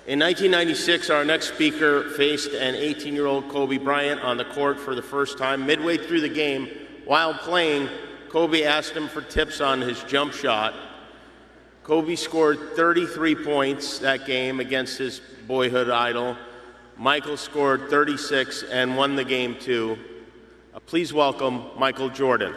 In 1996, our next speaker faced an 18-year-old Kobe Bryant on the court for the first time. Midway through the game, while playing, Kobe asked him for tips on his jump shot. Kobe scored 33 points that game against his boyhood idol. Michael scored 36 and won the game too. Please welcome Michael Jordan.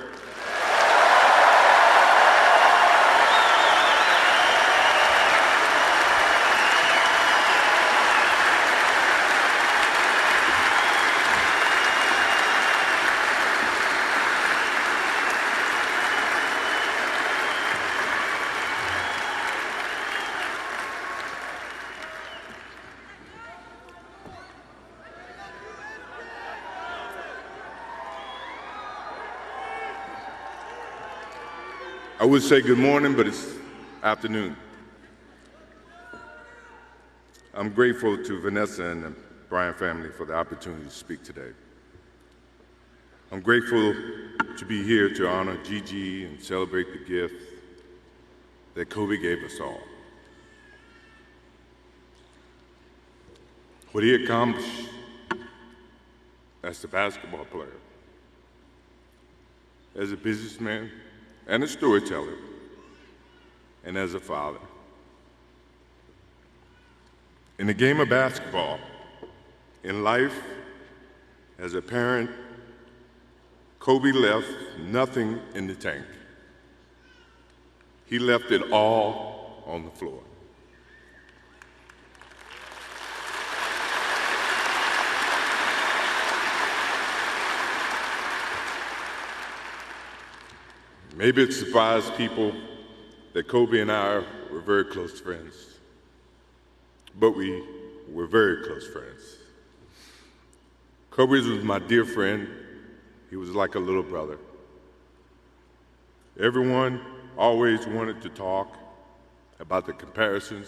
I would say good morning, but it's afternoon. I'm grateful to Vanessa and the Bryant family for the opportunity to speak today. I'm grateful to be here to honor Gigi and celebrate the gift that Kobe gave us all. What he accomplished as a basketball player, as a businessman, and a storyteller, and as a father. In the game of basketball, in life, as a parent, Kobe left nothing in the tank. He left it all on the floor. Maybe it surprised people that Kobe and I were very close friends, but we were very close friends. Kobe was my dear friend. He was like a little brother. Everyone always wanted to talk about the comparisons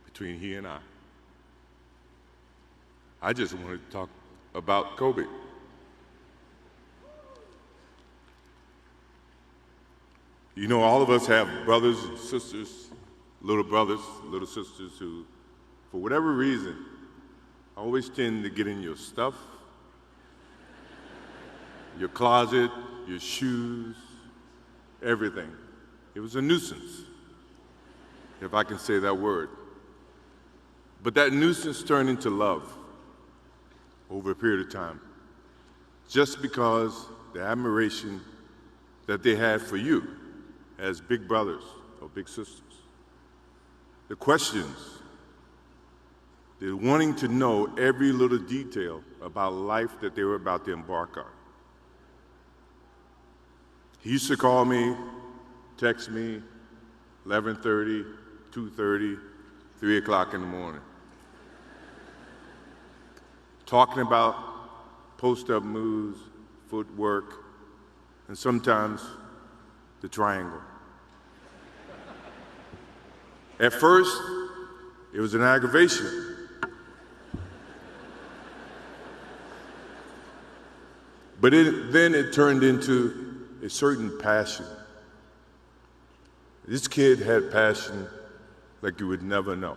between he and I. I just wanted to talk about Kobe. You know, all of us have brothers and sisters, little brothers, little sisters who, for whatever reason, always tend to get in your stuff, your closet, your shoes, everything. It was a nuisance, if I can say that word. But that nuisance turned into love over a period of time, just because the admiration that they had for you as big brothers or big sisters. The questions, the wanting to know every little detail about life that they were about to embark on. He used to call me, text me, 11:30, 2:30, 3 o'clock in the morning, talking about post-up moves, footwork, and sometimes the triangle. At first, it was an aggravation. But then it turned into a certain passion. This kid had passion like you would never know.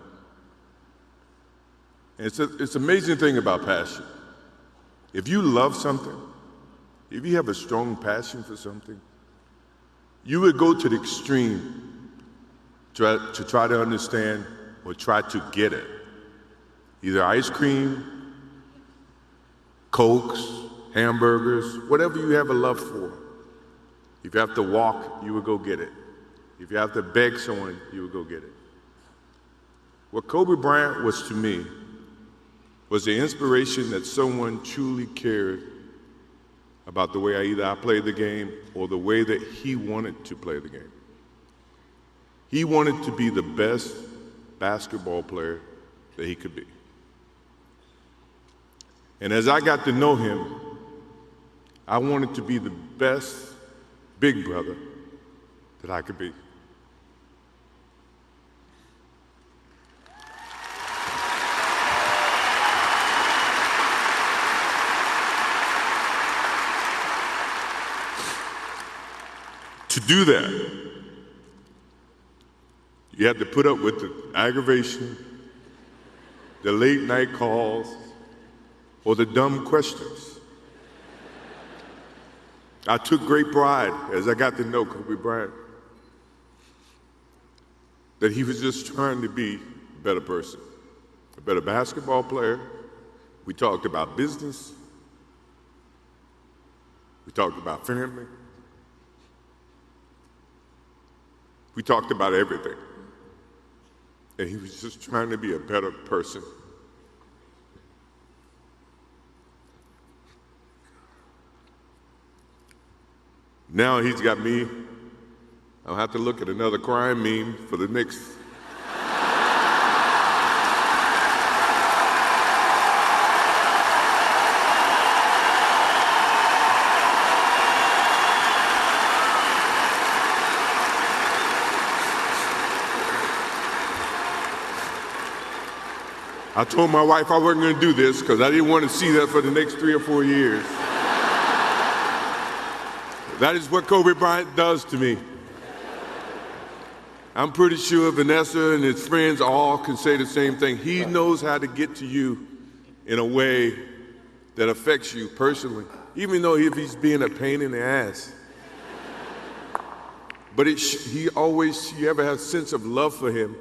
And it's an amazing thing about passion. If you love something, if you have a strong passion for something, you would go to the extreme to try to understand or try to get it. Either ice cream, Cokes, hamburgers, whatever you have a love for. If you have to walk, you would go get it. If you have to beg someone, you would go get it. What Kobe Bryant was to me was the inspiration that someone truly cared about the way I played the game or the way that he wanted to play the game. He wanted to be the best basketball player that he could be. And as I got to know him, I wanted to be the best big brother that I could be. To do that, you have to put up with the aggravation, the late night calls, or the dumb questions. I took great pride as I got to know Kobe Bryant that he was just trying to be a better person, a better basketball player. We talked about business. We talked about family. We talked about everything. And he was just trying to be a better person. Now he's got me. I'll have to look at another crime meme for the next. I told my wife I wasn't going to do this because I didn't want to see that for the next 3 or 4 years. That is what Kobe Bryant does to me. I'm pretty sure Vanessa and his friends all can say the same thing. He knows how to get to you in a way that affects you personally, even though if he's being a pain in the ass. But you ever have a sense of love for him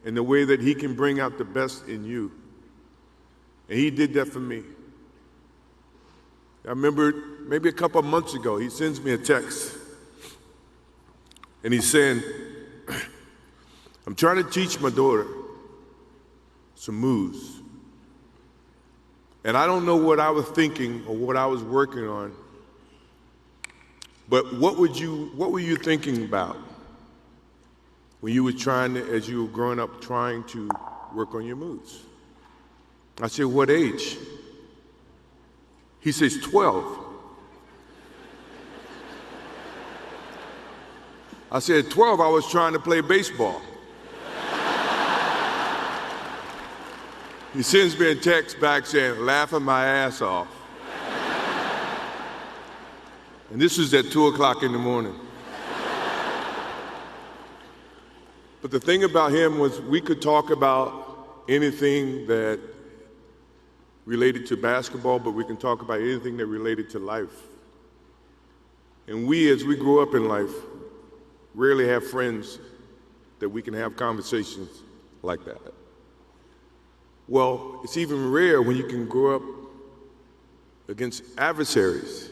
in the way that he can bring out the best in you. And he did that for me. I remember maybe a couple of months ago, he sends me a text. And he's saying, I'm trying to teach my daughter some moves. And I don't know what I was thinking or what I was working on. But what were you thinking about when you were as you were growing up, trying to work on your moves? I said, what age? He says, 12. I said, 12, I was trying to play baseball. He sends me a text back saying, laughing my ass off. And this was at 2 o'clock in the morning. But the thing about him was we could talk about anything that related to basketball, but we can talk about anything that related to life. And as we grow up in life, rarely have friends that we can have conversations like that. Well, it's even rare when you can grow up against adversaries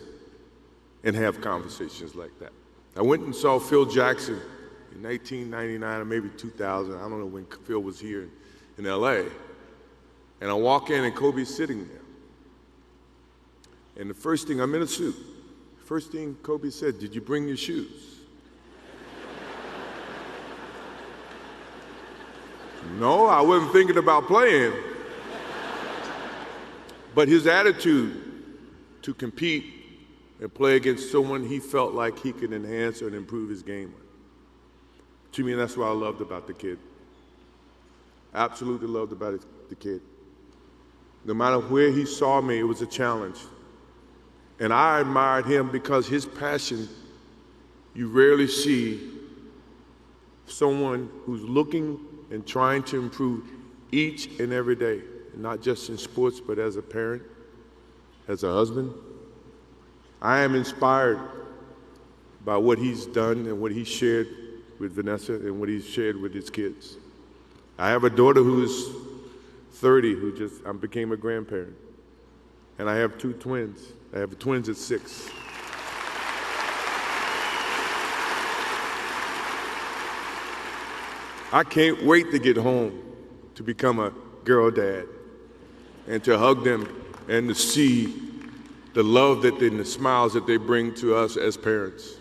and have conversations like that. I went and saw Phil Jackson in 1999 or maybe 2000. I don't know when Phil was here in LA. And I walk in and Kobe's sitting there. And the first thing, I'm in a suit. First thing Kobe said, did you bring your shoes? No, I wasn't thinking about playing. But his attitude to compete and play against someone he felt like he could enhance or improve his game with. To me, that's what I loved about the kid. Absolutely loved about the kid. No matter where he saw me, it was a challenge. And I admired him because his passion, you rarely see someone who's looking and trying to improve each and every day, not just in sports, but as a parent, as a husband. I am inspired by what he's done and what he shared with Vanessa and what he's shared with his kids. I have a daughter who is 30 who just became a grandparent. And I have 2 twins. I have twins at 6. I can't wait to get home to become a girl dad and to hug them and to see the love and the smiles that they bring to us as parents.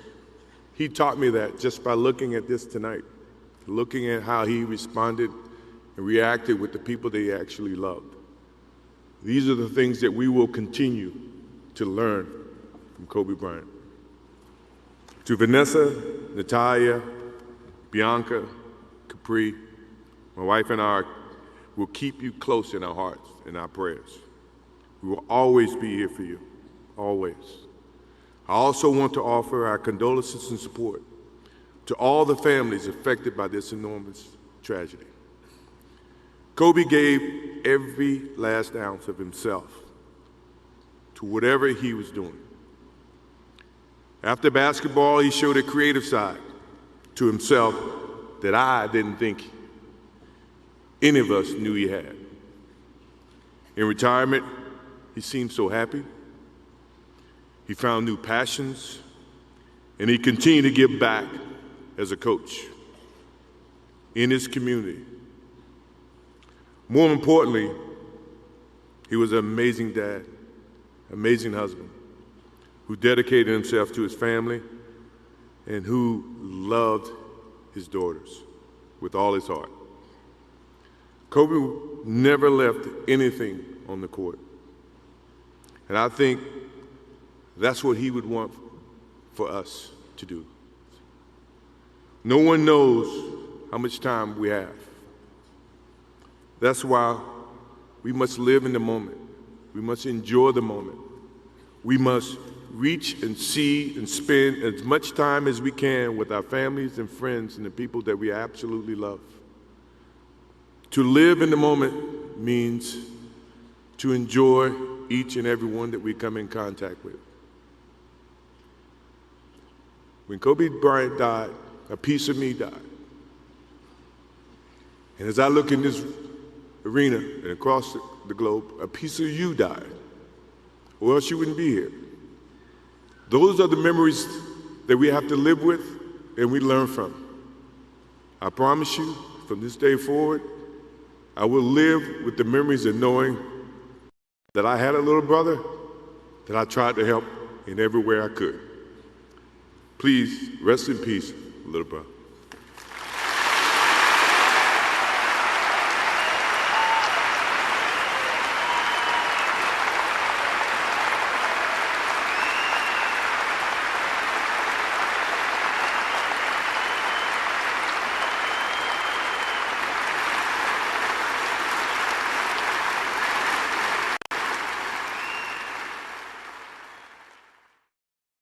He taught me that just by looking at this tonight, looking at how he responded and reacted with the people that he actually loved. These are the things that we will continue to learn from Kobe Bryant. To Vanessa, Natalia, Bianca, Capri, my wife and I will keep you close in our hearts and our prayers. We will always be here for you, always. I also want to offer our condolences and support to all the families affected by this enormous tragedy. Kobe gave every last ounce of himself to whatever he was doing. After basketball, he showed a creative side to himself that I didn't think any of us knew he had. In retirement, he seemed so happy. He found new passions, and he continued to give back as a coach in his community. More importantly, he was an amazing dad, amazing husband, who dedicated himself to his family and who loved his daughters with all his heart. Kobe never left anything on the court. And I think that's what he would want for us to do. No one knows how much time we have. That's why we must live in the moment. We must enjoy the moment. We must reach and see and spend as much time as we can with our families and friends and the people that we absolutely love. To live in the moment means to enjoy each and every one that we come in contact with. When Kobe Bryant died, a piece of me died. And as I look in this arena and across the globe, a piece of you died, or else you wouldn't be here. Those are the memories that we have to live with and we learn from. I promise you, from this day forward, I will live with the memories of knowing that I had a little brother that I tried to help in every way I could. Please rest in peace, little brother.